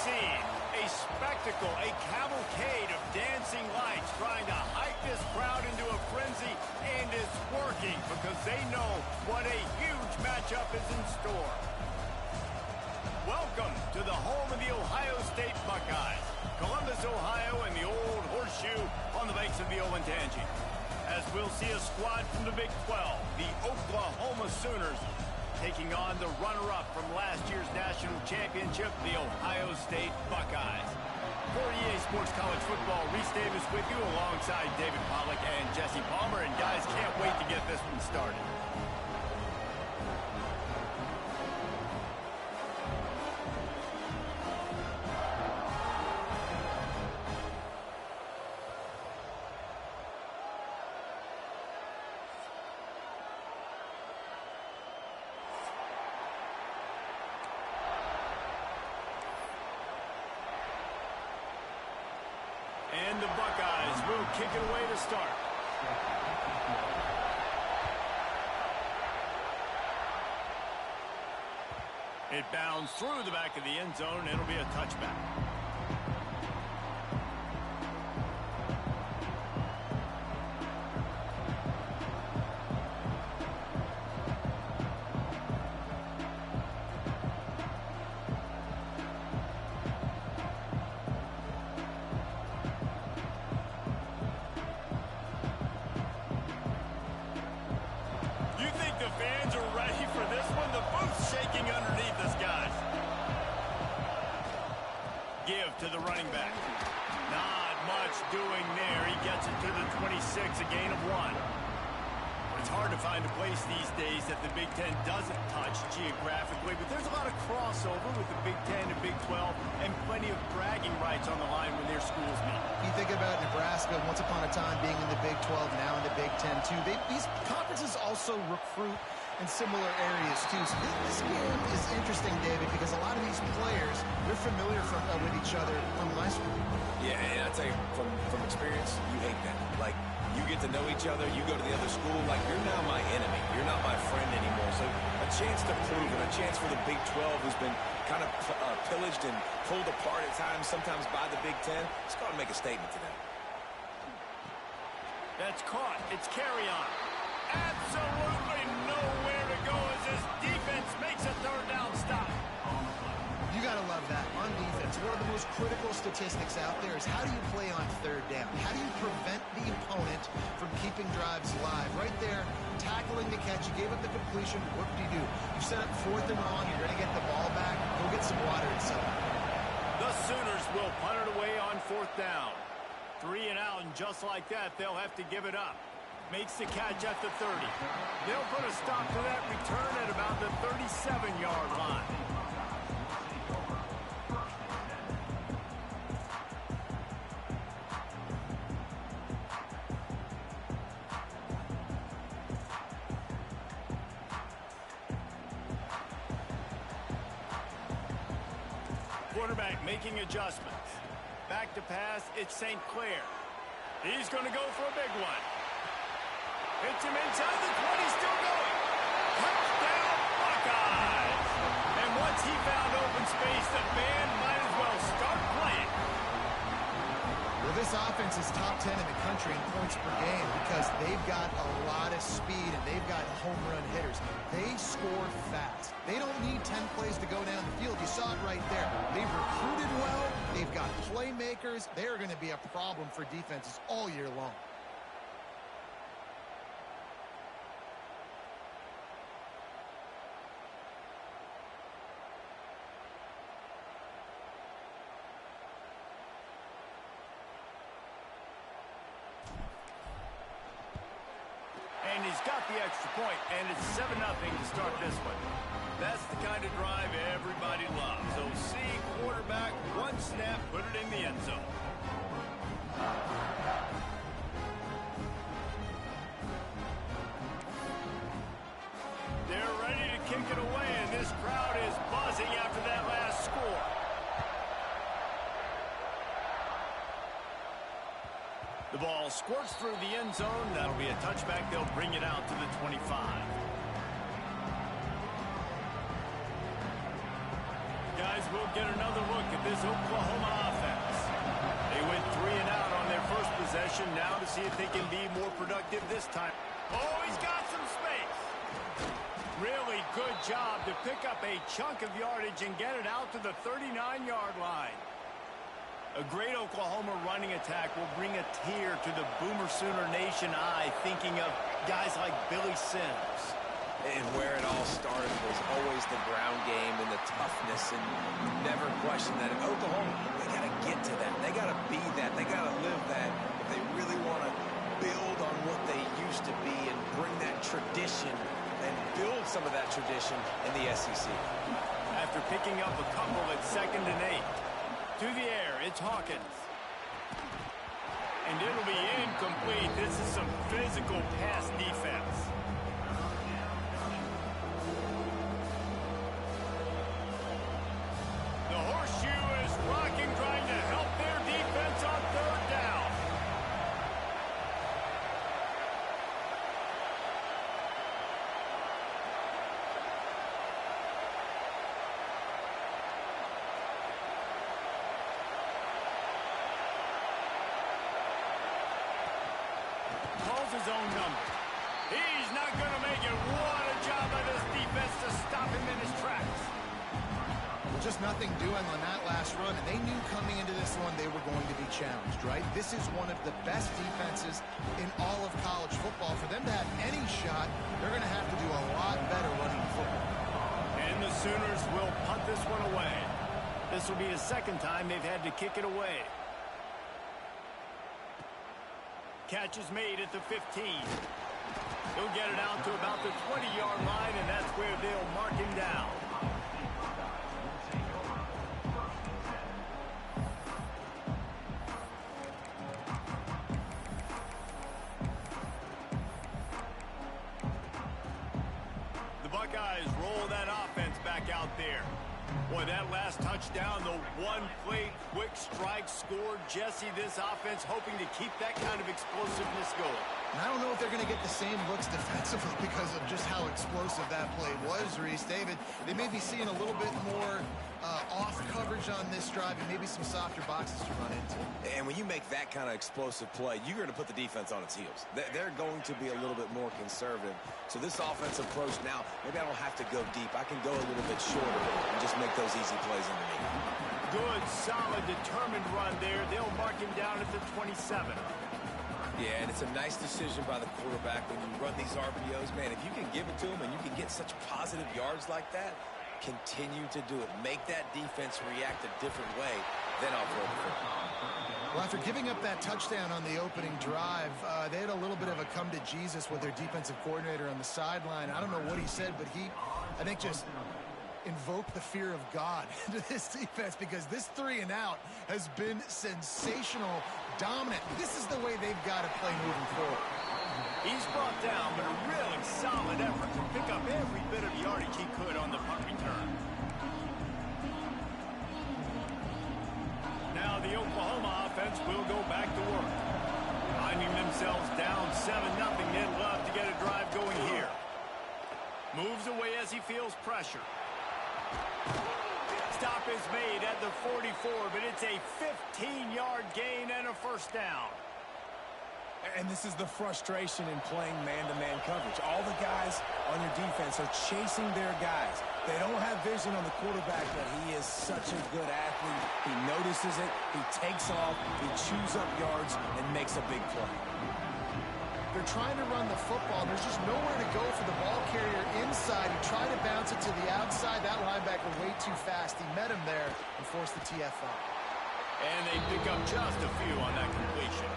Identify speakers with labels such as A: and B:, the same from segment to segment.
A: scene. A spectacle, a cavalcade of dancing lights trying to hype this crowd into a frenzy, and it's working because they know what a huge matchup is in store. Welcome to the home of the Ohio State Buckeyes, Columbus, Ohio, and the old horseshoe on the banks of the Olentangy. As we'll see a squad from the Big 12, the Oklahoma Sooners, taking on the runner-up from last year's national championship, the Ohio State Buckeyes. For EA Sports College Football, Reese Davis with you alongside David Pollack and Jesse Palmer. And guys, can't wait to get this one started. And the Buckeyes will kick it away to start. It bounds through the back of the end zone. It'll be a touchback. To the running back. Not much doing there. He gets it to the 26, a gain of 1. It's hard to find a place these days that the Big Ten doesn't touch geographically, but there's a lot of crossover with the Big Ten and Big 12 and plenty of bragging rights on the line when their schools meet.
B: You think about Nebraska, once upon a time being in the Big 12, now in the Big 10 too. These conferences also recruit in similar areas too. So this game is interesting, David, because a lot of these players, they're familiar with each other from high school.
C: Yeah, and I tell you, from experience, you hate that. Like, you get to know each other, you go to the other school, like, you're now my enemy. You're not my friend anymore. So a chance to prove it, a chance for the Big 12, who's been kind of pillaged and pulled apart at times, sometimes by the Big 10. It's got to make a statement today.
A: That's caught. It's carry on. Absolutely nowhere to go as this defense makes a third down stop.
B: You got to love that. On defense, one of the most critical statistics out there is how do you play on third down? How do you prevent the opponent from keeping drives alive? Right there, tackling the catch. You gave up the completion. What do? You set up 4th and long. You're going to get the ball back. Go get some water and something.
A: The Sooners will punt it away on 4th down. 3 and out, and just like that, they'll have to give it up. Makes the catch at the 30. They'll put a stop to that return at about the 37-yard line. Quarterback making adjustments. Back to pass, it's St. Clair. He's going to go for a big one. Hits him inside the 20, still going. Touchdown, Buckeyes! And once he found open space, the band might as well start playing.
B: Well, this offense is top 10 in the country in points per game because they've got a lot of speed and they've got home run hitters. They score fast. They don't need 10 plays to go down the field. You saw it right there. They've recruited well. They've got playmakers. They are going to be a problem for defenses all year long.
A: And he's got the extra point, and it's 7-0 to start this one. That's the kind of drive everybody loves. OC, quarterback, one snap, put it in the end zone. They're ready to kick it away, and this crowd is buzzing after that last score. The ball squirts through the end zone. That'll be a touchback. They'll bring it out to the 25. Guys, we'll get another look at this Oklahoma offense. They went 3 and out on their first possession. Now to see if they can be more productive this time. Oh, he's got some space. Really good job to pick up a chunk of yardage and get it out to the 39-yard line. A great Oklahoma running attack will bring a tear to the Boomer Sooner Nation eye, thinking of guys like Billy Sims.
C: And where it all started was always the ground game and the toughness, and never question that. In Oklahoma, they got to get to that. They got to be that. They got to live that. If they really want to build on what they used to be and bring that tradition and build some of that tradition in the SEC.
A: After picking up a couple at 2nd and 8. To the air, it's Hawkins. And it'll be incomplete. This is some physical pass defense. The horseshoe is rocking, trying to help their defense on 3rd down. Calls his own number. He's not going to make it. What a job by this defense to stop him in his tracks.
B: Just nothing doing on that last run, and they knew coming into this one they were going to be challenged, right? This is one of the best defenses in all of college football. For them to have any shot, they're going to have to do a lot better running the football.
A: And the Sooners will punt this one away. This will be the 2nd time they've had to kick it away. Catch is made at the 15. He'll get it out to about the 20-yard line, and that's where they'll mark him down. The Buckeyes roll that offense back out there. Boy, that last touchdown, the one-play quick strike scored. Jesse, this offense hoping to keep that kind of explosiveness going.
B: And I don't know if they're going to get the same looks defensively because of just how explosive that play was, Reese. David, they may be seeing a little bit more off coverage on this drive and maybe some softer boxes to run into.
C: And when you make that kind of explosive play, you're going to put the defense on its heels. They're going to be a little bit more conservative. So this offensive approach now, maybe I don't have to go deep. I can go a little bit shorter and just make those easy plays underneath.
A: Good, solid, determined run there. They'll mark him down at the 27.
C: Yeah, and it's a nice decision by the quarterback when you run these RPOs. Man, if you can give it to him and you can get such positive yards like that, continue to do it. Make that defense react a different way, then I'll throw the football.
B: Well, after giving up that touchdown on the opening drive, they had a little bit of a come to Jesus with their defensive coordinator on the sideline. I don't know what he said, but he, I think, just invoked the fear of God into this defense because this 3 and out has been sensational, dominant. This is the way they've got to play moving forward.
A: He's brought down, but a really solid effort to pick up every bit of yardage he could on the punt return. Now the Oklahoma offense will go back to work. Finding themselves down 7-0, they'd love to get a drive going here. Moves away as he feels pressure. Stop is made at the 44, but it's a 15-yard gain and a 1st down.
D: And this is the frustration in playing man-to-man coverage. All the guys on your defense are chasing their guys. They don't have vision on the quarterback, but he is such a good athlete. He notices it, he takes off, he chews up yards, and makes a big play.
B: They're trying to run the football. There's just nowhere to go for the ball carrier inside. He tried to bounce it to the outside. That linebacker way too fast. He met him there and forced the TFL.
A: And they pick up just a few on that completion.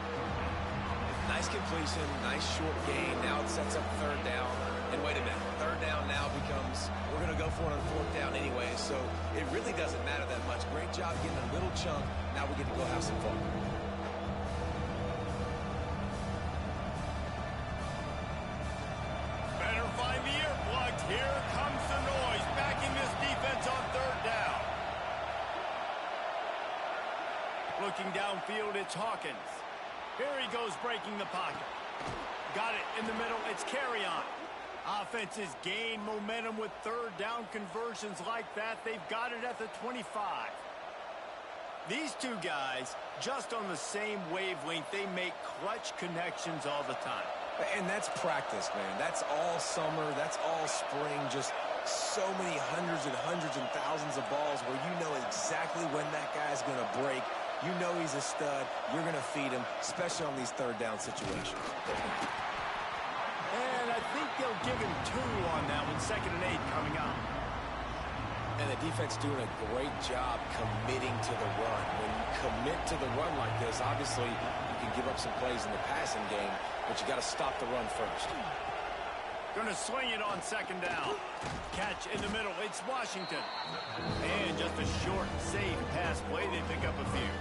C: Nice completion, nice short gain. Now it sets up 3rd down. And wait a minute, 3rd down now becomes, we're going to go for it on 4th down anyway, so it really doesn't matter that much. Great job getting a little chunk. Now we get to go have some fun.
A: Better find the earplugs. Here comes the noise, backing this defense on 3rd down. Looking downfield, it's Hawkins. Here he goes breaking the pocket. Got it in the middle. It's carry on. Offenses gain momentum with third down conversions like that. They've got it at the 25. These two guys, just on the same wavelength, they make clutch connections all the time.
D: And that's practice, man. That's all summer. That's all spring. Just so many hundreds and thousands of balls where you know exactly when that guy's going to break. You know he's a stud. You're going to feed him, especially on these third down situations.
A: And I think they'll give him 2 on that one, 2nd and 8 coming up.
C: And the defense doing a great job committing to the run. When you commit to the run like this, obviously you can give up some plays in the passing game, but you got to stop the run first.
A: Gonna swing it on 2nd down. Catch in the middle. It's Washington. And just a short, safe pass play. They pick up a few.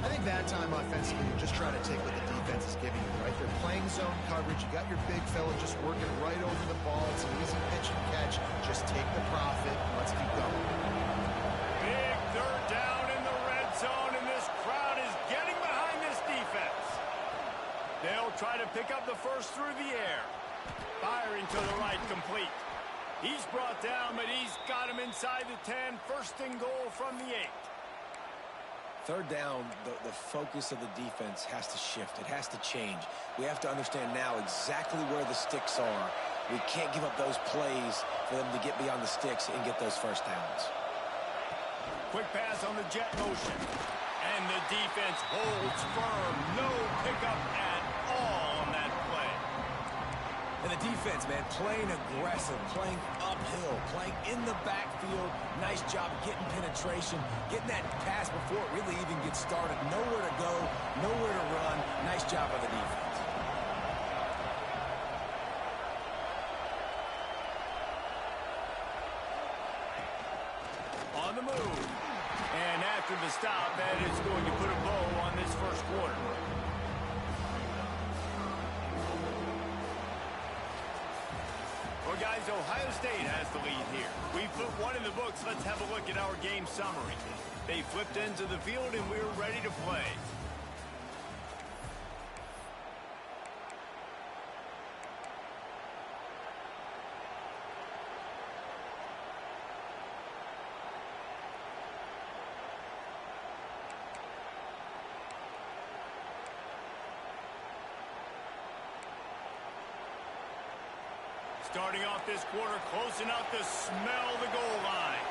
B: I think that time offensively, you're just trying to take what the defense is giving you, right? They're playing zone coverage. You got your big fella just working right over the ball. It's an easy pitch and catch. Just take the profit. Let's keep going.
A: Big 3rd down in the red zone, and this crowd is getting behind this defense. They'll try to pick up the first through the air. Firing to the right, complete. He's brought down, but he's got him inside the 10. 1st and goal from the 8.
C: 3rd down, the focus of the defense has to shift. It has to change. We have to understand now exactly where the sticks are. We can't give up those plays for them to get beyond the sticks and get those 1st downs.
A: Quick pass on the jet motion. And the defense holds firm. No pickup at all on that play.
D: And the defense, man, playing aggressive, playing uphill, playing in the backfield. Nice job getting penetration, getting that pass before it really even gets started. Nowhere to go, nowhere to run. Nice job by the defense.
A: On the move. And after the stop, that is going to put a bow on this 1st quarter. Well, guys, Ohio State has the lead here. We put 1 in the books. Let's have a look at our game summary. They flipped into the field, and we're ready to play. Starting off this quarter close enough to smell the goal line.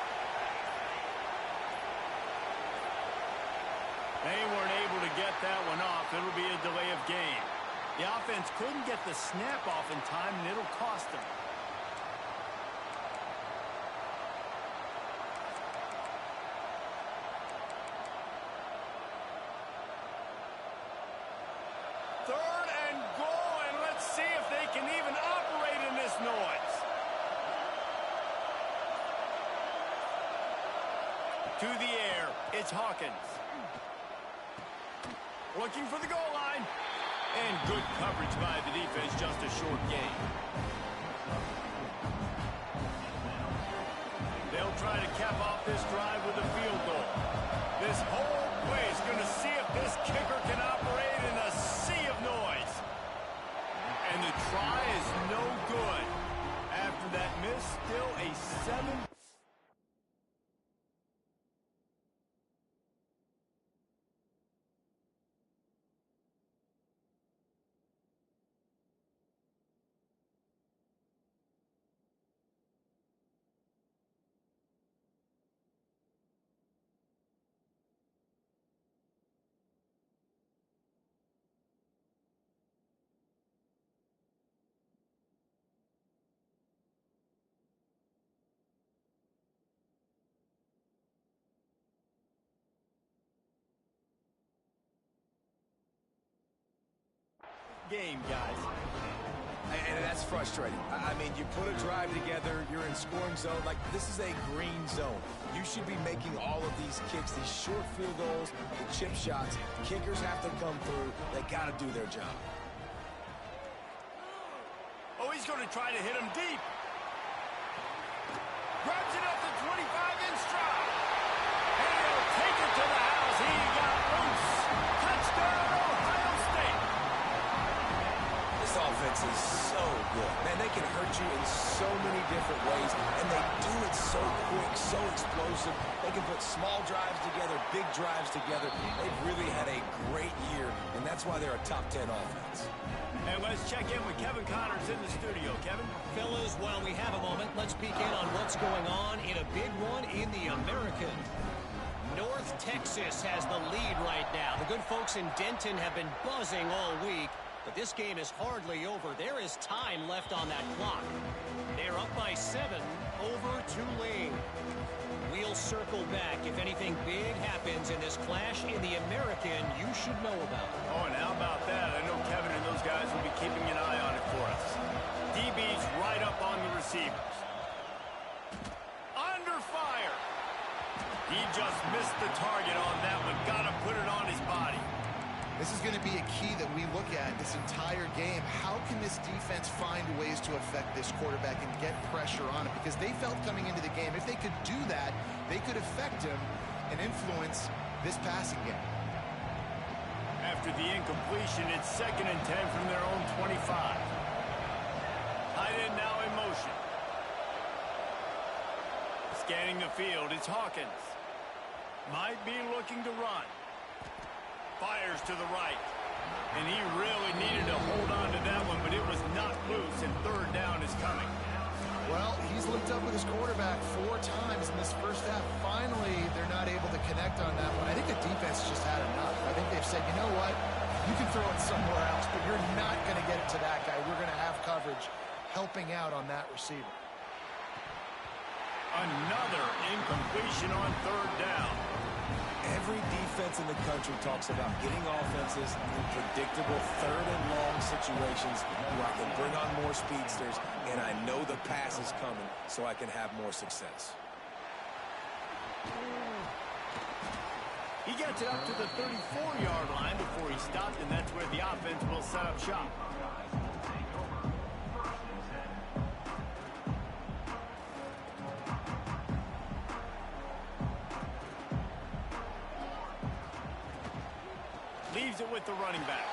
A: They weren't able to get that one off. It'll be a delay of game. The offense couldn't get the snap off in time, and it'll cost them. Third and goal, and let's see if they can even operate in this noise. To the air, it's Hawkins. Looking for the goal line. And good coverage by the defense, just a short gain. They'll try to cap off this drive with a field goal. This whole play is going to see if this kicker can operate in a sea of noise. And the try is no good. After that miss, still a 7. Game, guys.
D: And that's frustrating. I mean, you put a drive together, you're in scoring zone. Like, this is a green zone. You should be making all of these kicks, these short field goals, the chip shots. Kickers have to come through. They got to do their job.
A: Oh, he's going to try to hit him deep. Grabs it at the 25 in stride. And he'll take it to the house. He got loose. Touchdown, Ohio State.
D: This offense
C: defense is so good. Man, they can hurt you in so many different ways, and they do it so quick, so explosive. They can put small drives together, big drives together. They've really had a great year, and that's why they're a top 10 offense.
A: And let's check in with Kevin Connors in the studio. Kevin?
E: Fellas, while we have a moment, let's peek in on what's going on in a big one in the American. North Texas has the lead right now. The good folks in Denton have been buzzing all week, but this game is hardly over. There is time left on that clock. They're up by 7 over Tulane. We'll circle back. If anything big happens in this clash in the American, you should know about it.
A: Oh, and how about that? I know Kevin and those guys will be keeping an eye on it for us. DB's right up on the receivers. Under fire. He just missed the target on that one. Got to put it on his body.
B: This is going to be a key that we look at this entire game. How can this defense find ways to affect this quarterback and get pressure on him? Because they felt coming into the game, if they could do that, they could affect him and influence this passing game.
A: After the incompletion, it's 2nd and 10 from their own 25. Tight end now in motion. Scanning the field, it's Hawkins. Might be looking to run. Fires to the right. And he really needed to hold on to that one, but it was not loose, and 3rd down is coming.
B: Well, he's linked up with his quarterback 4 times in this first half. Finally, they're not able to connect on that one. I think the defense just had enough. I think they've said, you know what? You can throw it somewhere else, but you're not going to get it to that guy. We're going to have coverage helping out on that receiver.
A: Another incompletion on 3rd down.
C: Every defense in the country talks about getting offenses in predictable 3rd and long situations where I can bring on more speedsters, and I know the pass is coming, so I can have more success.
A: He gets it up to the 34-yard line before he stopped, and that's where the offense will set up shop. Leaves it with the running back.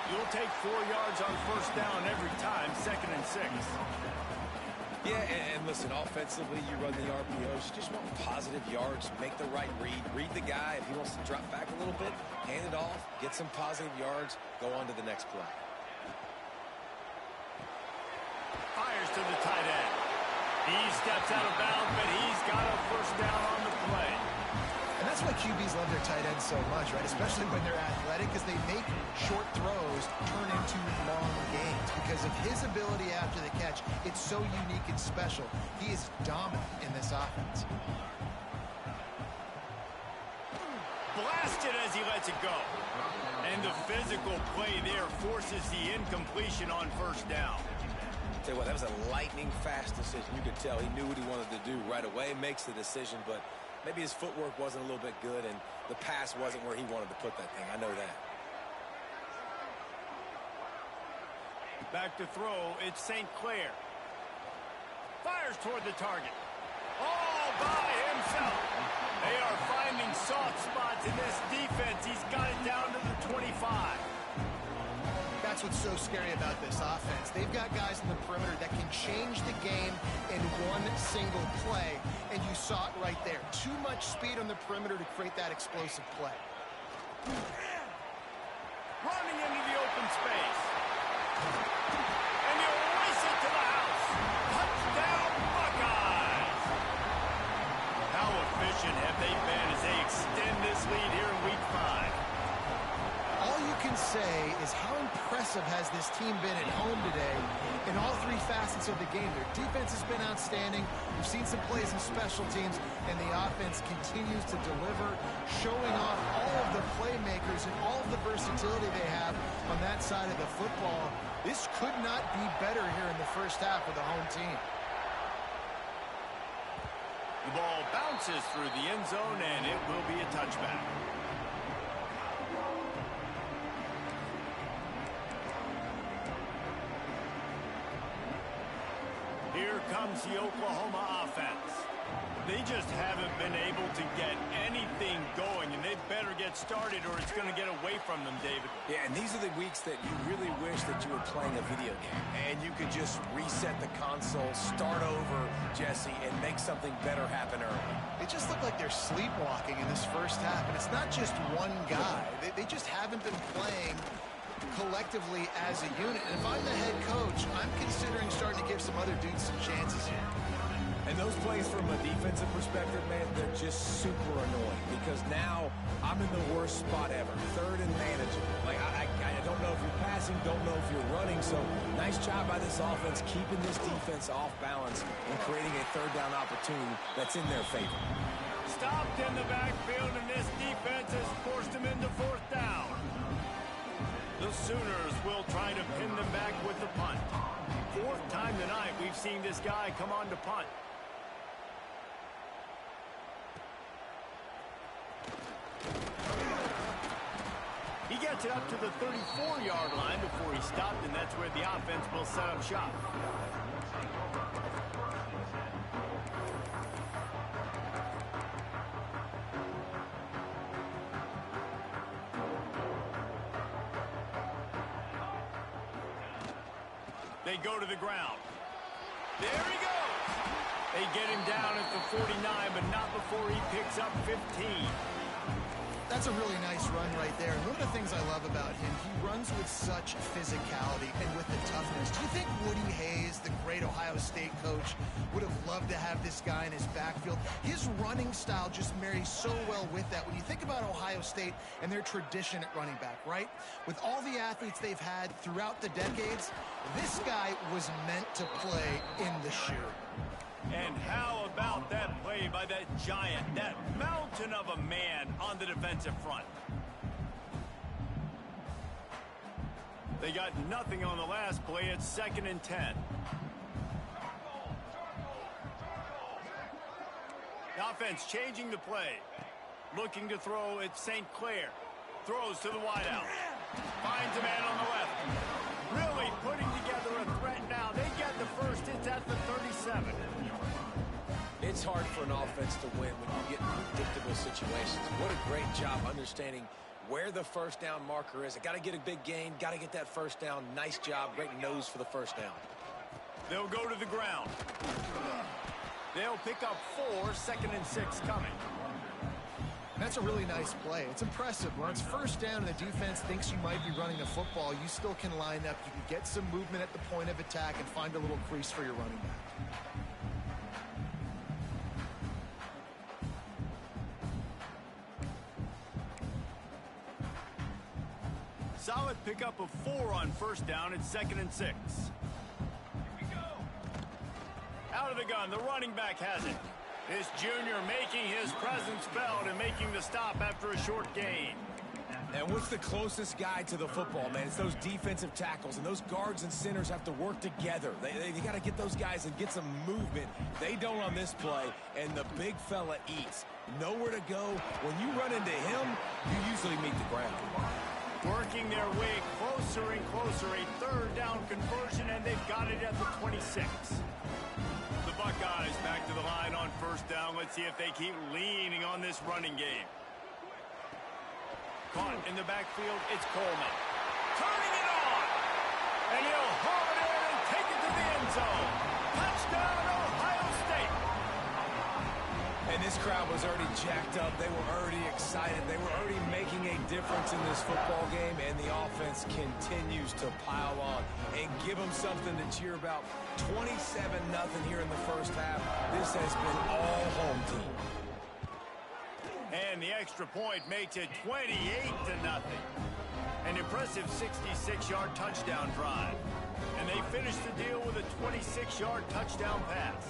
A: You'll take 4 yards on 1st down every time, 2nd and 6.
C: Yeah, and listen, offensively, you run the RPOs. You just want positive yards, make the right read the guy. If he wants to drop back a little bit, hand it off, get some positive yards, go on to the next play.
A: Fires to the tight end. He steps out of bounds, but he's got a 1st down on the play.
B: And that's why QBs love their tight ends so much, right? Especially when they're athletic, because they make short throws turn into long gains. Because of his ability after the catch, it's so unique and special. He is dominant in this offense.
A: Blasted as he lets it go. And the physical play there forces the incompletion on 1st down.
C: Tell you what, that was a lightning-fast decision. You could tell he knew what he wanted to do right away, makes the decision, but maybe his footwork wasn't a little bit good, and the pass wasn't where he wanted to put that thing. I know that.
A: Back to throw, it's St. Clair. Fires toward the target. All by himself. They are finding soft spots in this defense. He's got it down to the 25.
B: That's what's so scary about this offense. They've got guys in the perimeter that can change the game in one single play, and you saw it right there. Too much speed on the perimeter to create that explosive play.
A: Running into the open space. And he'll race it to the house. Touchdown, Buckeyes! How efficient have they been as they extend this lead here in Week 5?
B: All you can say is how impressive has this team been at home today in all 3 facets of the game. Their defense has been outstanding. We've seen some plays in special teams, and the offense continues to deliver, showing off all of the playmakers and all of the versatility they have on that side of the football. This could not be better here in the first half with the home team.
A: The ball bounces through the end zone, and it will be a touchback. Here comes the Oklahoma offense. They just haven't been able to get anything going, and they better get started or it's going to get away from them, David.
D: Yeah, and these are the weeks that you really wish that you were playing a video game, and you could just reset the console, start over, Jesse, and make something better happen early.
B: They just look like they're sleepwalking in this first half, and it's not just one guy. They just haven't been playing collectively as a unit. And if I'm the head coach, I'm considering starting to give some other dudes some chances here.
D: And those plays from a defensive perspective, man, they're just super annoying because now I'm in the worst spot ever, third and manageable. Like, I don't know if you're passing, don't know if you're running, so nice job by this offense keeping this defense off balance and creating a third down opportunity that's in their favor.
A: Stopped in the backfield, and this defense has forced them into fourth down. The Sooners will try to pin them back with the punt. Fourth time tonight we've seen this guy come on to punt. He gets it up to the 34-yard line before he stopped, and that's where the offense will set up shop. They go to the ground. There he goes. They get him down at the 49, but not before he picks up 15.
B: That's a really nice run right there. And one of the things I love about him, he runs with such physicality and with the toughness. Do you think Woody Hayes, the great Ohio State coach, would have loved to have this guy in his backfield? His running style just marries so well with that. When you think about Ohio State and their tradition at running back, right? With all the athletes they've had throughout the decades, this guy was meant to play in the shoe.
A: And how about that play by that giant, that mountain of a man on the defensive front? They got nothing on the last play. It's 2nd and 10. The offense changing the play. Looking to throw at St. Clair. Throws to the wideout. Finds a man on the left. Really putting together a threat now. They get the first. It's at the 37.
D: It's hard for an offense to win when you get in predictable situations. What a great job understanding where the first down marker is. I got to get a big gain, got to get that first down. Nice job, great nose for the first down.
A: They'll go to the ground. They'll pick up 4, 2nd and 6 coming.
B: That's a really nice play. It's impressive. When it's first down and the defense thinks you might be running the football, you still can line up. You can get some movement at the point of attack and find a little crease for your running back.
A: Solid pickup of 4 on first down. It's 2nd and 6. Here we go. Out of the gun, the running back has it. This junior making his presence felt and making the stop after a short gain.
D: And what's the closest guy to the football, man? It's those defensive tackles, and those guards and centers have to work together. They got to get those guys and get some movement. They don't on this play, and the big fella eats. Nowhere to go. When you run into him, you usually meet the ground.
A: Working their way closer and closer, a third down conversion, and they've got it at the 26. The Buckeyes back to the line on first down. Let's see if they keep leaning on this running game. Caught in the backfield, it's Coleman. Turning it on! And he'll haul it in and take it to the end zone. Touchdown, Ohio State!
D: And this crowd was already jacked up. They were already excited. They were already making a difference in this football game, and the offense continues to pile on and give them something to cheer about. 27-0 here in the first half. This has been all home team.
A: And the extra point makes it 28-0. An impressive 66-yard touchdown drive. And they finish the deal with a 26-yard touchdown pass.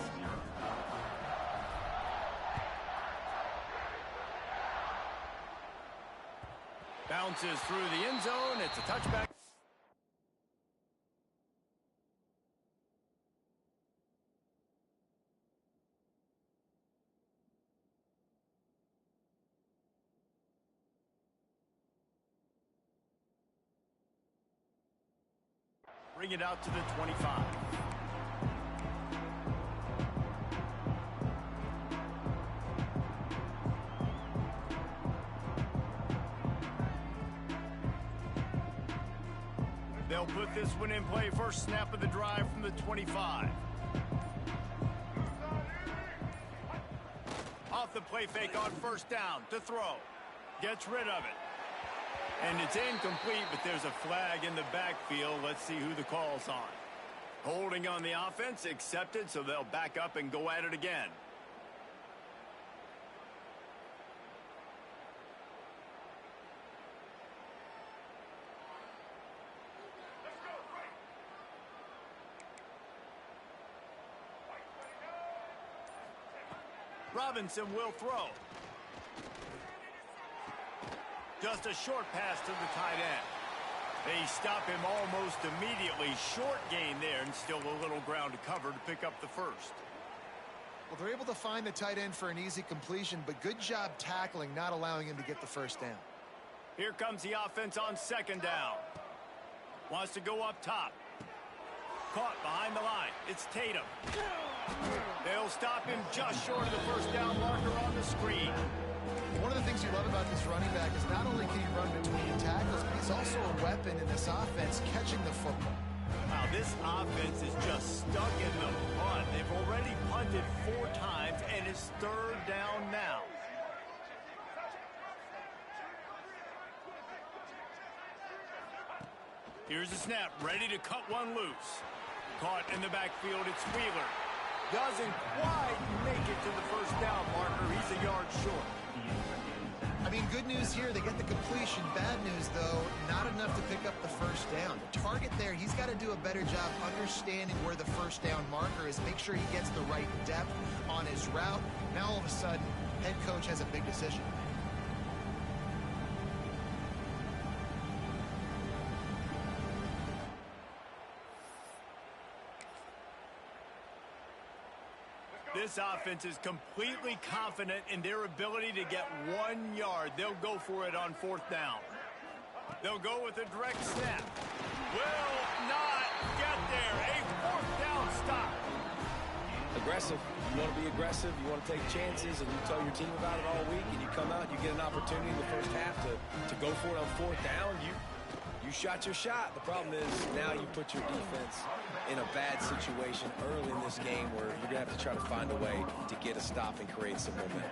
A: Bounces through the end zone. It's a touchback. Bring it out to the 25. They'll put this one in play first snap of the drive from the 25. Off the play fake on first down to throw. Gets rid of it. And it's incomplete, but there's a flag in the backfield. Let's see who the call's on. Holding on the offense, accepted, so they'll back up and go at it again. Robinson will throw. Just a short pass to the tight end. They stop him almost immediately. Short gain there, and still a little ground to cover to pick up the first.
B: Well, they're able to find the tight end for an easy completion, but good job tackling, not allowing him to get the first down.
A: Here comes the offense on second down. Wants to go up top. Caught behind the line. It's Tatum. They'll stop him just short of the first down marker on the screen.
B: One of the things you love about this running back is not only can he run between tackles, but he's also a weapon in this offense catching the football.
A: Wow, this offense is just stuck in the punt. They've already punted 4 times, and it's third down now. Here's the snap, ready to cut one loose. Caught in the backfield, it's Wheeler. Doesn't quite make it to the first down marker. He's a yard short.
B: I mean, good news here, they get the completion. Bad news, though, not enough to pick up the first down. The target there, he's got to do a better job understanding where the first down marker is, make sure he gets the right depth on his route. Now, all of a sudden, head coach has a big decision.
A: This offense is completely confident in their ability to get 1 yard. They'll go for it on fourth down. They'll go with a direct snap. Will not get there. A fourth down stop.
C: Aggressive. You want to be aggressive. You want to take chances, and you tell your team about it all week, and you come out, you get an opportunity in the first half to go for it on fourth down. You shot your shot. The problem is now you put your defense in a bad situation early in this game where you're going to have to try to find a way to get a stop and create some momentum.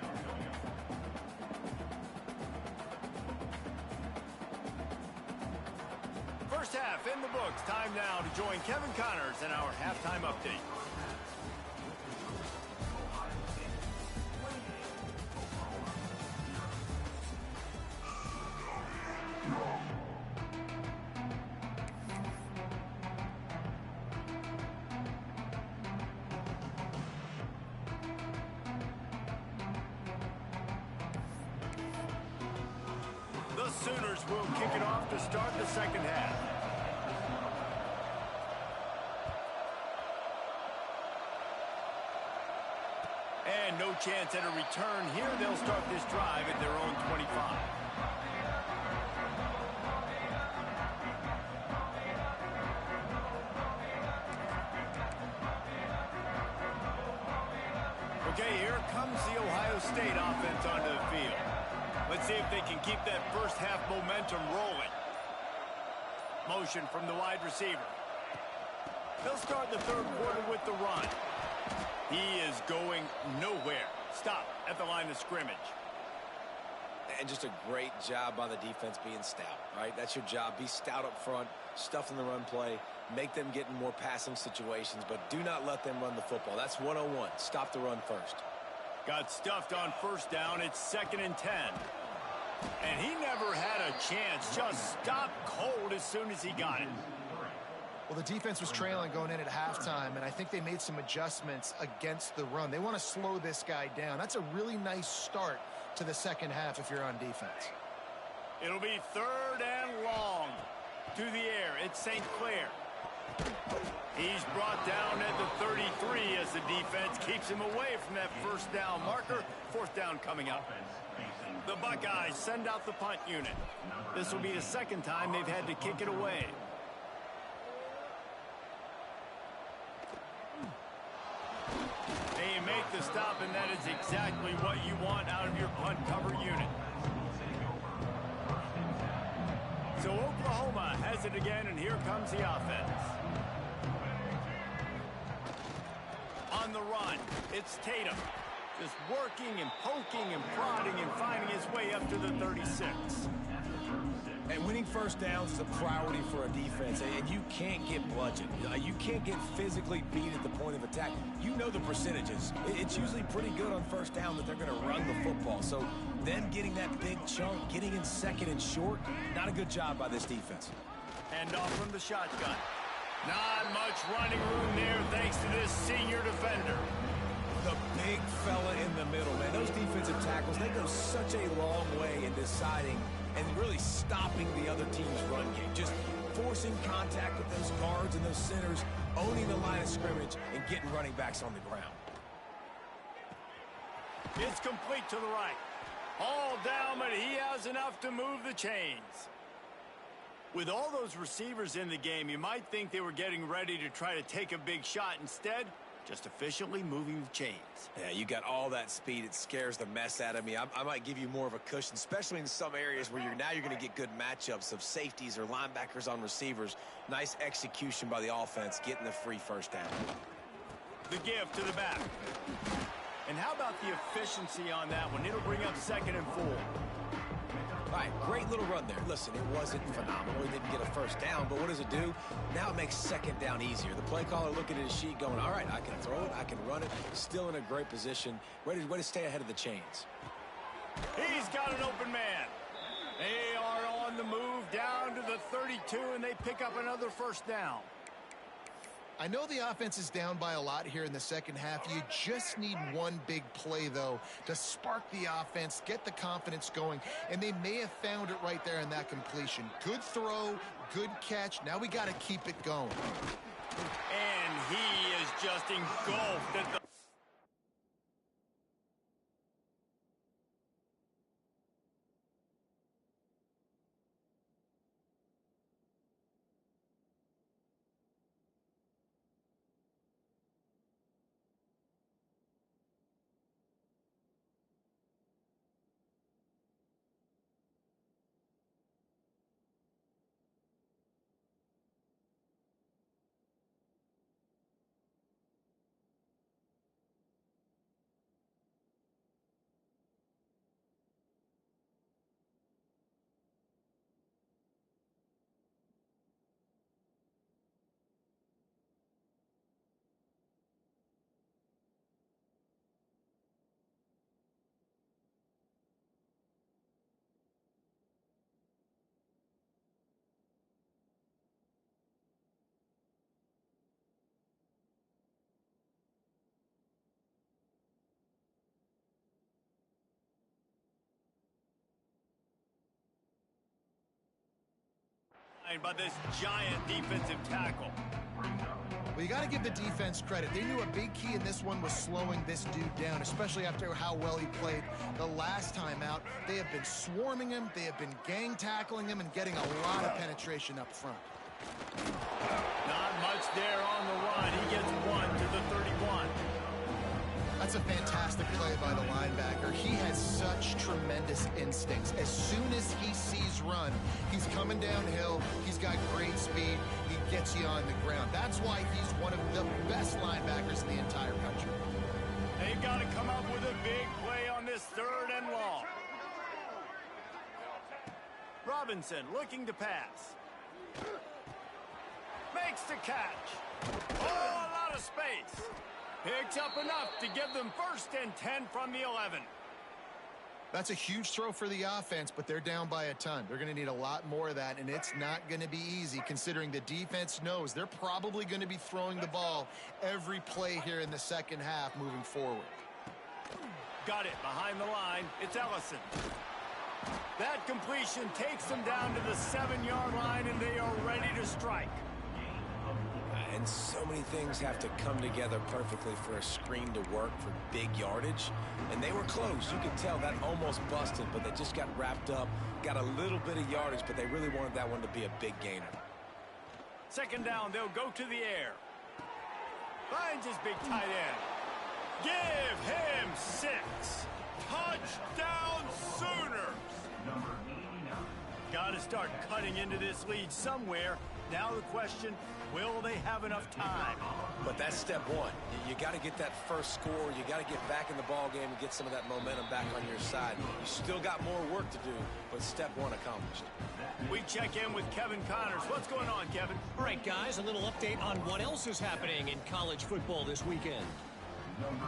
A: First half in the books. Time now to join Kevin Connors in our halftime update. The Sooners will kick it off to start the second half. And no chance at a return here. They'll start this drive at their own 25. Okay, here comes the Ohio State offense onto the field. Let's see if they can keep that first half momentum rolling. Motion from the wide receiver. They'll start the third quarter with the run. He is going nowhere. Stop at the line of scrimmage.
C: And just a great job by the defense being stout, right? That's your job. Be stout up front, stuff in the run play, make them get in more passing situations, but do not let them run the football. That's 101. Stop the run first.
A: Got stuffed on first down. It's 2nd and 10. And he never had a chance. Just stopped cold as soon as he got it.
B: Well, the defense was trailing going in at halftime, and I think they made some adjustments against the run. They want to slow this guy down. That's a really nice start to the second half if you're on defense.
A: It'll be 3rd and long. To the air, it's St. Clair. He's brought down at the 33 as the defense keeps him away from that first down marker. 4th down coming up. The Buckeyes send out the punt unit. This will be the 2nd time they've had to kick it away. They make the stop, and that is exactly what you want out of your punt cover unit. So Oklahoma has it again, and here comes the offense. On the run, it's Tatum. Just working and poking and prodding and finding his way up to the 36.
D: And winning first downs is a priority for a defense, and you can't get bludgeoned. You can't get physically beat at the point of attack. You know the percentages. It's usually pretty good on first down that they're going to run the football. So them getting that big chunk, getting in second and short, not a good job by this defense.
A: Hand off from the shotgun. Not much running room there thanks to this senior defender.
D: The big fella in the middle, man. Those defensive tackles, they go such a long way in deciding and really stopping the other team's run game. Just forcing contact with those guards and those centers, owning the line of scrimmage, and getting running backs on the ground.
A: It's complete to the right. All down, but he has enough to move the chains. With all those receivers in the game, you might think they were getting ready to try to take a big shot. Instead, just efficiently moving the chains.
C: Yeah, you got all that speed. It scares the mess out of me. I might give you more of a cushion, especially in some areas where you're going to get good matchups of safeties or linebackers on receivers. Nice execution by the offense, getting the free first down.
A: The give to the back. And how about the efficiency on that one? It'll bring up 2nd and 4.
C: All right, great little run there. Listen, it wasn't phenomenal. He didn't get a first down, but what does it do? Now it makes 2nd down easier. The play caller looking at his sheet going, all right, I can throw it, I can run it. Still in a great position. Ready to stay ahead of the chains.
A: He's got an open man. They are on the move down to the 32, and they pick up another first down.
B: I know the offense is down by a lot here in the second half. You just need one big play, though, to spark the offense, get the confidence going, and they may have found it right there in that completion. Good throw, good catch. Now we got to keep it going.
A: And he is just engulfed at the... by this giant defensive tackle.
B: Well, you got to give the defense credit. They knew a big key in this one was slowing this dude down, especially after how well he played the last time out. They have been swarming him, they have been gang tackling him, and getting a lot of penetration up front.
A: Not much there on the run. He gets 1 to the 31.
B: That's a fantastic play by the linebacker. He has such tremendous instincts. As soon as he sees run, he's coming downhill. He's got great speed. He gets you on the ground. That's why he's one of the best linebackers in the entire country.
A: They've got to come up with a big play on this 3rd and long. Robinson looking to pass. Makes the catch. Oh, a lot of space. Picks up enough to give them 1st and 10 from the 11.
B: That's a huge throw for the offense, but they're down by a ton. They're going to need a lot more of that, and it's not going to be easy considering the defense knows they're probably going to be throwing the ball every play here in the second half moving forward.
A: Got it behind the line. It's Ellison. That completion takes them down to the 7-yard line, and they are ready to strike.
C: And so many things have to come together perfectly for a screen to work for big yardage. And they were close. You could tell that almost busted, but they just got wrapped up, got a little bit of yardage, but they really wanted that one to be a big gainer.
A: 2nd down, they'll go to the air. Finds his big tight end. Give him 6. Touchdown Sooners. got to start cutting into this lead somewhere. Now the question, will they have enough time?
C: But that's step one. You got to get that first score. You got to get back in the ball game and get some of that momentum back on your side. You still got more work to do, but step one accomplished.
A: We check in with Kevin Connors. What's going on, Kevin?
E: All right, guys, a little update on what else is happening in college football this weekend.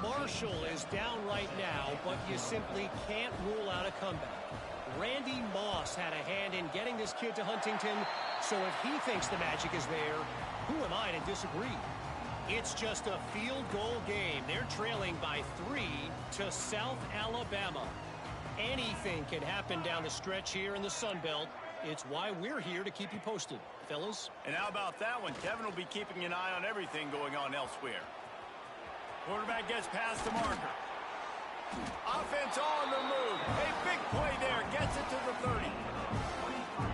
E: Marshall is down right now, but you simply can't rule out a comeback. Randy Moss had a hand in getting this kid to Huntington, so if he thinks the magic is there, who am I to disagree? It's just a field goal game. They're trailing by 3 to South Alabama. Anything can happen down the stretch here in the Sun Belt. It's why we're here to keep you posted, fellas.
A: And how about that one? Kevin will be keeping an eye on everything going on elsewhere. Quarterback gets past the marker. Offense on the move. A big play there. Gets it to the 30.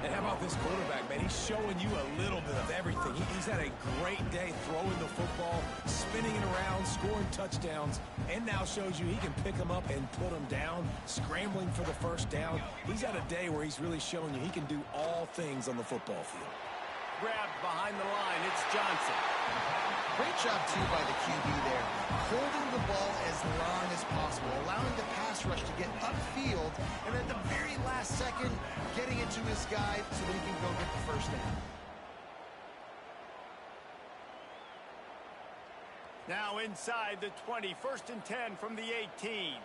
D: And how about this quarterback, man? He's showing you a little bit of everything. He's had a great day throwing the football, spinning it around, scoring touchdowns, and now shows you he can pick them up and put them down, scrambling for the first down. He's had a day where he's really showing you he can do all things on the football field.
A: Grabbed behind the line. It's Johnson.
B: Great job, too, by the QB there. Holding the ball as long as possible, allowing the pass rush to get upfield, and at the very last second, getting it to his guy so that he can go get the first down.
A: Now inside the 20, 1st and 10 from the 18.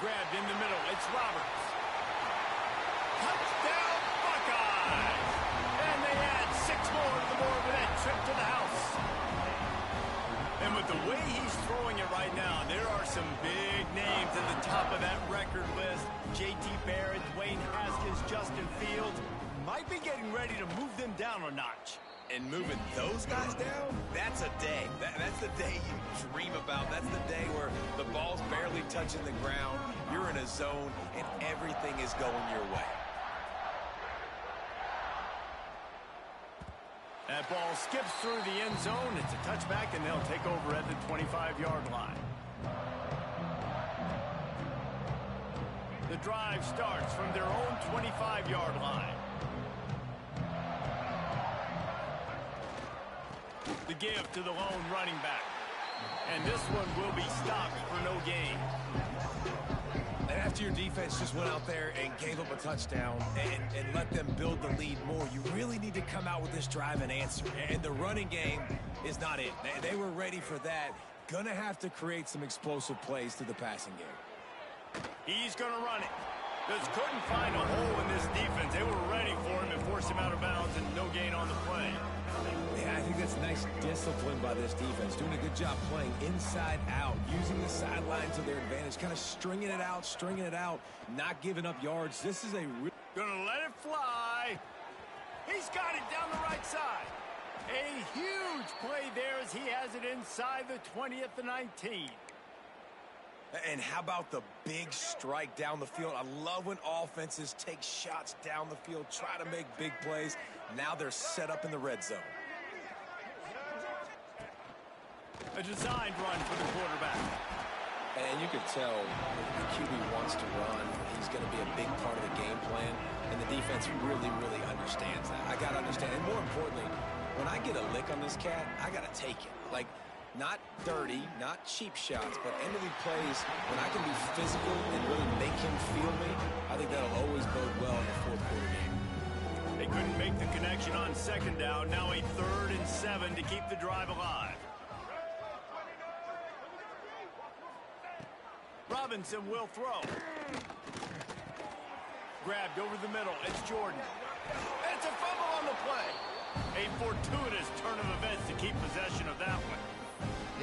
A: Grabbed in the middle. It's Roberts. Touchdown, Buckeyes! And they add 6 more to the board with that trip to the house. And with the way he's throwing it right now, there are some big names at the top of that record list. J.T. Barrett, Dwayne Haskins, Justin Fields might be getting ready to move them down a notch.
C: And moving those guys down, that's a day. That's the day you dream about. That's the day where the ball's barely touching the ground. You're in a zone, and everything is going your way.
A: That ball skips through the end zone. It's a touchback, and they'll take over at the 25-yard line. The drive starts from their own 25-yard line. The give to the lone running back. And this one will be stopped for no gain.
D: And after your defense just went out there and gave up a touchdown and let them build the lead more, you really need to come out with this drive and answer. And the running game is not it. They were ready for that. Gonna have to create some explosive plays through the passing game.
A: He's going to run it. Just couldn't find a hole in this defense. They were ready for him and forced him out of bounds, and no gain on the play.
D: Yeah, I think that's nice discipline by this defense. Doing a good job playing inside out, using the sidelines to their advantage, kind of stringing it out, not giving up yards. This is a real...
A: Gonna let it fly. He's got it down the right side. A huge play there as he has it inside the 20 at the 19.
D: And how about the big strike down the field? I love when offenses take shots down the field, try to make big plays. Now they're set up in the red zone.
A: A designed run for the quarterback.
C: And you could tell the QB wants to run. He's going to be a big part of the game plan. And the defense really, really understands that. I got to understand. And more importantly, when I get a lick on this cat, I got to take it. Like, not dirty, not cheap shots, but end of the plays, when I can be physical and really make him feel me, I think that'll always bode well in the fourth quarter game.
A: They couldn't make the connection on 2nd down. Now a 3rd and 7 to keep the drive alive. Robinson will throw. Grabbed over the middle. It's Jordan. It's a fumble on the play. A fortuitous turn of events to keep possession of that one.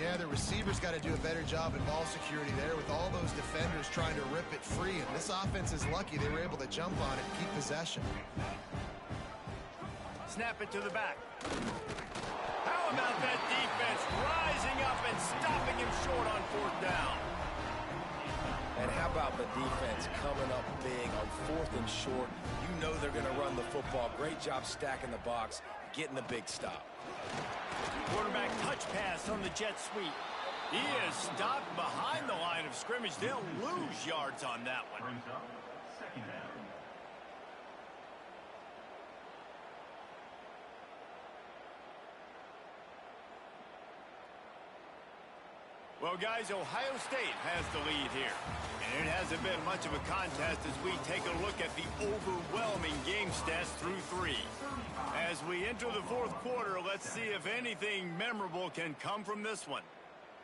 B: Yeah, the receivers got to do a better job in ball security there with all those defenders trying to rip it free. And this offense is lucky they were able to jump on it and keep possession.
A: Snap it to the back. How about that defense rising up and stopping him short on 4th down?
C: And how about the defense coming up big on 4th and short? You know they're going to run the football. Great job stacking the box, getting the big stop.
A: Quarterback touch pass on the jet sweep. He is stopped behind the line of scrimmage. They'll lose yards on that one.
F: Second down.
A: Well, guys, Ohio State has the lead here. And it hasn't been much of a contest as we take a look at the overwhelming game stats through 3. As we enter the fourth quarter, let's see if anything memorable can come from this one.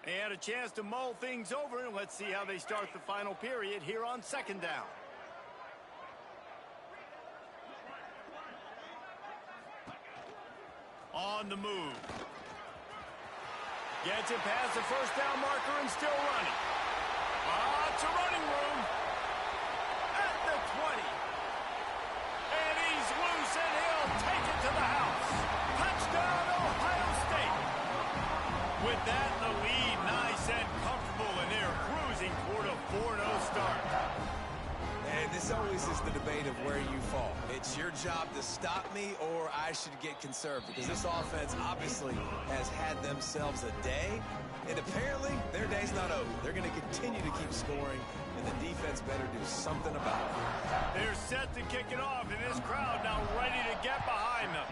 A: And a chance to mull things over, and let's see how they start the final period here on second down. On the move. Gets it past the first down marker and still running. Lots of running room. At the 20. And he's loose and he'll take it to the house. Touchdown, Ohio State. With that, the lead nice and comfortable, and they're cruising toward a 4-0 start.
D: And this always is the debate of where you fall. It's your job to stop me, or I should get conserved, because this offense obviously has had themselves a day, and apparently their day's not over. They're going to continue to keep scoring, and the defense better do something about it.
A: They're set to kick it off, and this crowd now ready to get behind them.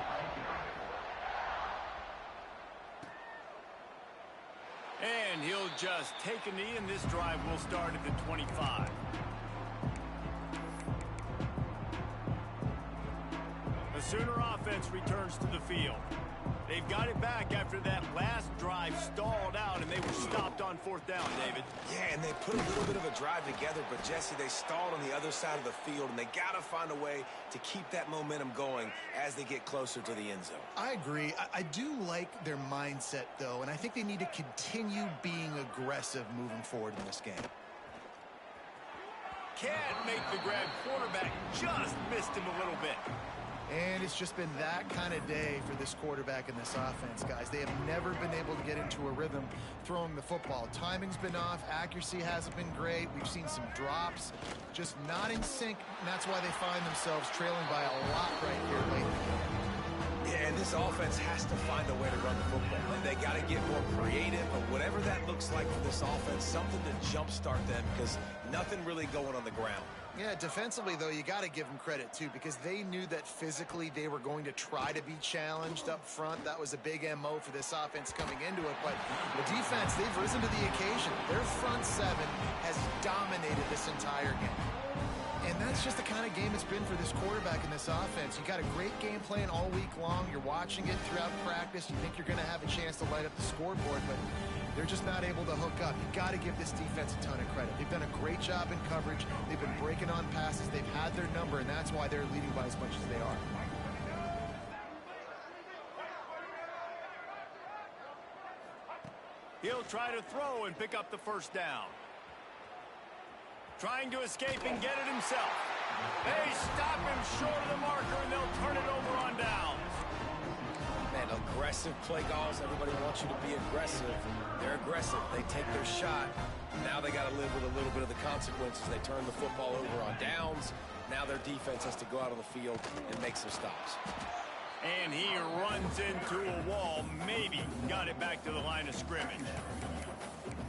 A: And he'll just take a knee, and this drive will start at the 25. The Sooner offense returns to the field. They've got it back after that last drive stalled out, and they were stopped on fourth down, David.
D: Yeah, and they put a little bit of a drive together, but, Jesse, they stalled on the other side of the field, and they got to find a way to keep that momentum going as they get closer to the end zone.
B: I agree. I do like their mindset, though, and I think they need to continue being aggressive moving forward in this game.
A: Can't make the grab. Quarterback just missed him a little bit.
B: And it's just been that kind of day for this quarterback and this offense, guys. They have never been able to get into a rhythm throwing the football. Timing's been off. Accuracy hasn't been great. We've seen some drops, just not in sync, and that's why they find themselves trailing by a lot right here lately.
D: Yeah, and this offense has to find a way to run the football. And they got to get more creative, but whatever that looks like for this offense, something to jumpstart them, because nothing really going on the ground.
B: Yeah, defensively, though, you got to give them credit, too, because they knew that physically they were going to try to be challenged up front. That was a big MO for this offense coming into it. But the defense, they've risen to the occasion. Their front seven has dominated this entire game. And that's just the kind of game it's been for this quarterback and this offense. You got a great game plan all week long. You're watching it throughout practice. You think you're going to have a chance to light up the scoreboard, but they're just not able to hook up. You got to give this defense a ton of credit. They've done a great job in coverage. They've been breaking on passes. They've had their number, and that's why they're leading by as much as they are.
A: He'll try to throw and pick up the first down. Trying to escape and get it himself. They stop him short of the marker, and they'll turn it over on downs.
D: Man, aggressive play calls. Everybody wants you to be aggressive. They're aggressive. They take their shot. Now they got to live with a little bit of the consequences. They turn the football over on downs. Now their defense has to go out on the field and make some stops.
A: And he runs into a wall. Maybe got it back to the line of scrimmage.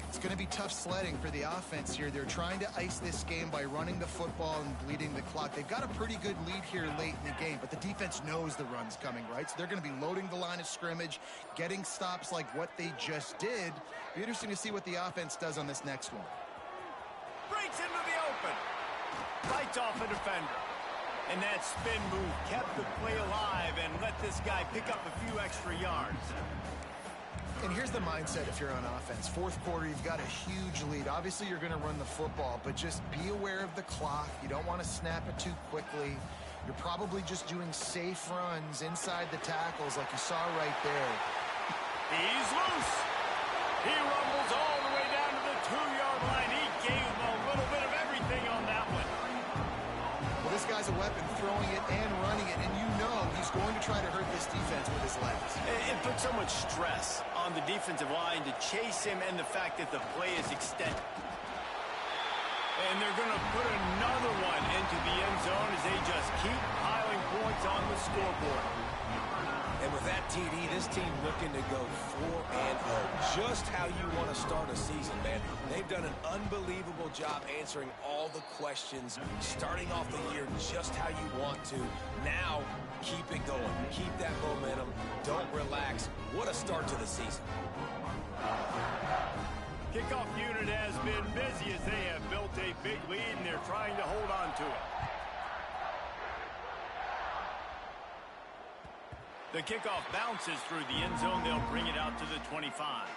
B: It's going to be tough sledding for the offense here. They're trying to ice this game by running the football and bleeding the clock. They've got a pretty good lead here late in the game, but the defense knows the run's coming, right? So they're going to be loading the line of scrimmage, getting stops like what they just did. Be interesting to see what the offense does on this next one.
A: Breaks into the open. Bites off a defender. And that spin move kept the play alive and let this guy pick up a few extra yards.
B: And here's the mindset if you're on offense. Fourth quarter, you've got a huge lead. Obviously, you're going to run the football, but just be aware of the clock. You don't want to snap it too quickly. You're probably just doing safe runs inside the tackles like you saw right there.
A: He's loose. He rumbles all the way down to the 2-yard line. He gave him a little bit of everything on that one.
B: Well, this guy's a weapon, throwing it and running it, and you know he's going to try to hurt this defense with his legs.
A: It puts so much stress on the defensive line to chase him and the fact that the play is extended. And they're going to put another one into the end zone as they just keep piling points on the scoreboard.
D: And with that TD, this team looking to go 4-0. Just how you want to start a season, man. They've done an unbelievable job answering all the questions, starting off the year just how you want to. Now, keep it going. Keep that momentum. Don't relax. What a start to the season.
A: Kickoff unit has been busy as they have built a big lead, and they're trying to hold on to it. The kickoff bounces through the end zone. They'll bring it out to the 25.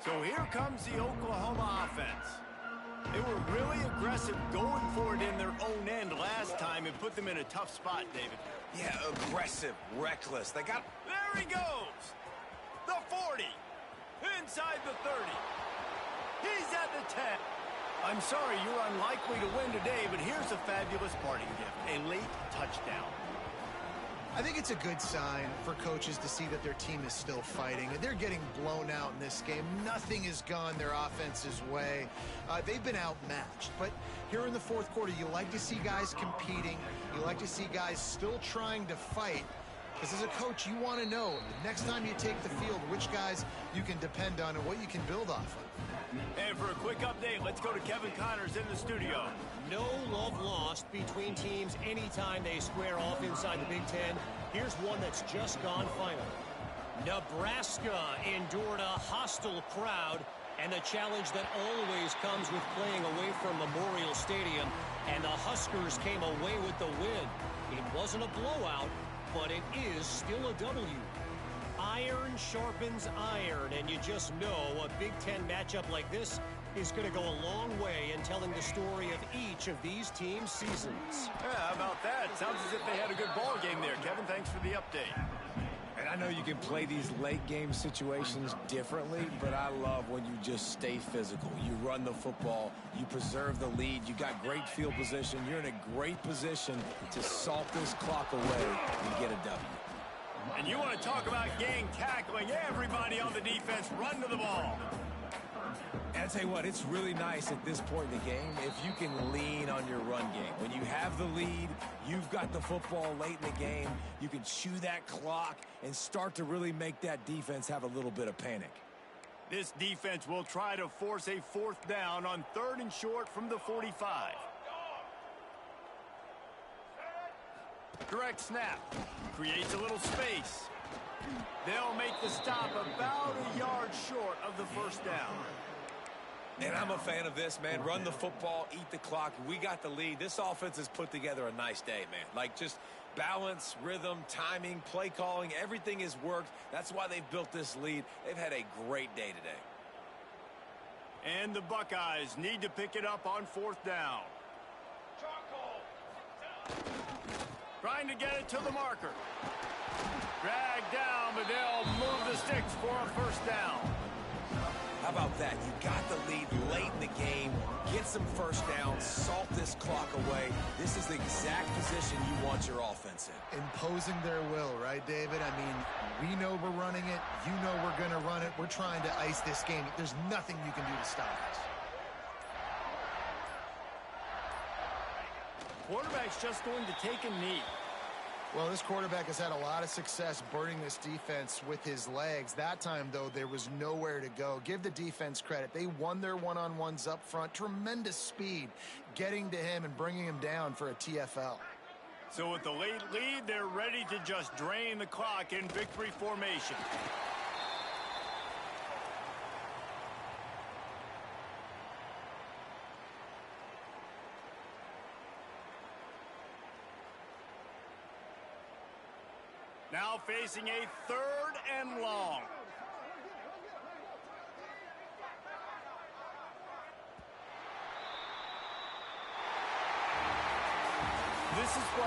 A: So here comes the Oklahoma offense. They were really aggressive going for it in their own end last time and put them in a tough spot, David.
D: Yeah, aggressive, reckless. They got...
A: There he goes. The 40. Inside the 30. He's at the 10. I'm sorry you're unlikely to win today, but here's a fabulous parting gift. A late touchdown.
B: I think it's a good sign for coaches to see that their team is still fighting. They're getting blown out in this game. Nothing has gone their offense's way. They've been outmatched. But here in the fourth quarter, you like to see guys competing. You like to see guys still trying to fight. Because as a coach, you want to know next time you take the field which guys you can depend on and what you can build off of.
A: And for a quick update, let's go to Kevin Connors in the studio.
E: No love lost between teams anytime they square off inside the Big Ten. Here's one that's just gone final. Nebraska endured a hostile crowd and the challenge that always comes with playing away from Memorial Stadium, and the Huskers came away with the win. It wasn't a blowout, but it is still a W. Iron sharpens iron, and you just know a Big Ten matchup like this is going to go a long way in telling the story of each of these teams' seasons.
A: Yeah, how about that? Sounds as if they had a good ball game there. Kevin, thanks for the update.
D: And I know you can play these late game situations differently, but I love when you just stay physical. You run the football, you preserve the lead, you got great field position, you're in a great position to salt this clock away and get a W.
A: And you want to talk about gang tackling, everybody on the defense run to the ball.
D: And I tell you what, it's really nice at this point in the game if you can lean on your run game. When you have the lead, you've got the football late in the game, you can chew that clock and start to really make that defense have a little bit of panic.
A: This defense will try to force a fourth down on 3rd and short from the 45. Direct snap. Creates a little space. They'll make the stop about a yard short of the first down.
D: And I'm a fan of this, man. Run the football, eat the clock. We got the lead. This offense has put together a nice day, man. Like, just balance, rhythm, timing, play calling, everything has worked. That's why they've built this lead. They've had a great day today.
A: And the Buckeyes need to pick it up on 4th down. Trying to get it to the marker. Dragged down, but they'll move the sticks for a first down.
D: How about that? You got the lead late in the game. Get some first downs. Salt this clock away. This is the exact position you want your offense in.
B: Imposing their will, right, David? I mean, we know we're running it. You know we're going to run it. We're trying to ice this game. There's nothing you can do to stop us.
A: Quarterback's just going to take a knee.
B: Well, this quarterback has had a lot of success burning this defense with his legs. That time, though, there was nowhere to go. Give the defense credit. They won their one-on-ones up front. Tremendous speed getting to him and bringing him down for a TFL.
A: So with the late lead, they're ready to just drain the clock in victory formation. Now facing a 3rd and long. This is what